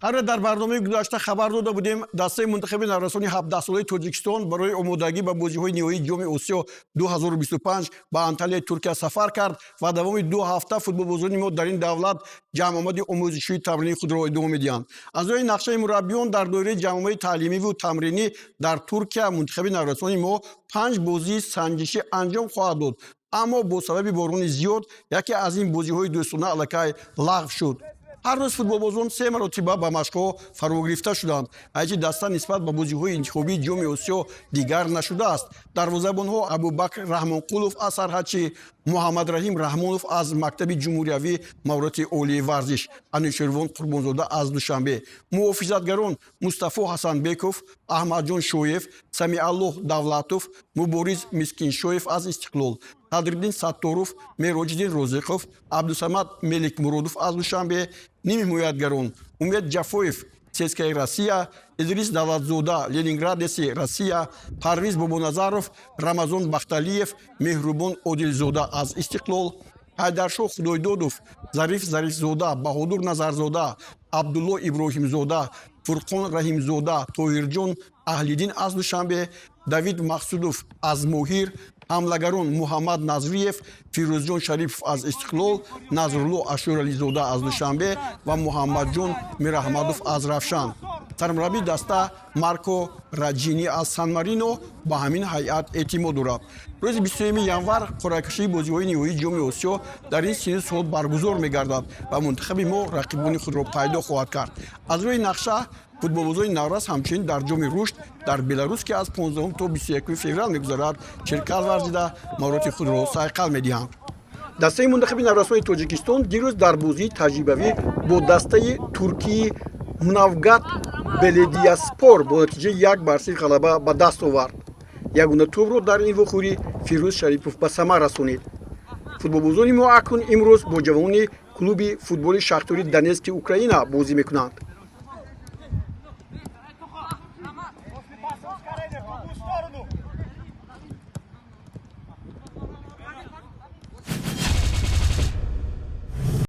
ҳар дар барномаи гузашта хабар дода будем дастаи мунтахаби наврасони 17-солаи Тоҷикистон барои омодагӣ ба бозиҳои ниҳоии ҷоми Осиё 2025 ба Анталияи Туркия сафар кард ва давоми 2 ҳафта футболбозони мо дар ин давлат ҷамъомади омӯзишии тамринии худро идома медиҳанд. Аз рӯи нақшаи мураббиён дар доираи ҷамъомаи таълимиву тамринӣ дар Туркия мунтахаби наврасони мо 5 бозии санҷишӣ анҷом хоҳад дод, аммо бо сабаби борони зиёд яке аз ин бозиҳои дӯстона аллакай лағв шуд. ҳар рӯз футболбозон 3 маротиба ба машқҳо фарогирифта шуданд. Ҳайчи даста нисбат ба бозиҳои интихобии ҷоми Осиё дигар нашудааст. Дарвозабонҳо Абубакр Раҳмонқулов аз Сарҳачӣ, Муҳаммадраҳим Раҳмонов аз Мактаби ҷумҳуриявӣ Маврати олии варзиш, Анушервон Қурбонзода аз Душанбе, муҳофизатгарон Мустафо Ҳасанбеков, Аҳмадҷон Шоев, Самиаллоҳ Давлатов, Мубориз Мискиншоев аз Истиқлол, Садриддин Сатторов, Мероҷиддин Розиқов, Абдусамад Меликмуродов аз Душанбе, ними ҳимоятгарон Умед Ҷафоев, ЦСКА Россия, Идрис Давлатзода, Ленинградеси Россия, Парвиз Бобоназаров, Рамазон Бахталиев, Меҳрубон Одилзода аз Истиқлол, Ҳайдаршоҳ Худойдодов, Зариф Зарифзода, Баҳодур Назарзода, Абдулло Иброҳимзода, Фурқон Раҳимзода, Тоҳирҷон Аҳлиддин аз Душанбе, Давид Мақсудов аз Моҳир, ҳамлагарон Муҳаммад Назриев, Фирӯзҷон Шарипов аз Истиқлол, Назрулло Ашурализода аз Душанбе ва Муҳаммадҷон Мираҳмадов аз Равшан. Сармураббии даста Марко Раҷини аз Сан-Марино ба ҳамин ҳайат эътимод дорад. рӯзи 21 январ қуръакашии бозиҳои ниҳоии ҷоми Осиё дар ин синну сол баргузор мегардад ва мунтахаби мо рақибони худро пайдо хоҳад кард. Аз рӯи нақша футболбозони Наврас ҳамчунин дар ҷоми рушд дар Беларус ки аз 15 то 21 феврал мегузарад ширкат варзида маҳороти худро сайқал медиҳанд. Дастаи мунтахаби Наврасони Тоҷикистон дирӯз дар бозии таҷрибавӣ бо дастаи туркии Навгат Беледияспор бо натиҷаи 1-0 ғалаба ба даст овард. Ягона тӯбро дар ин вохӯрӣ Фирӯз Шарипов ба самар расонид. Футболбозони мо акнун имрӯз бо ҷавонони клуби футболи Шахтёри Донецки Украина бозӣ мекунанд.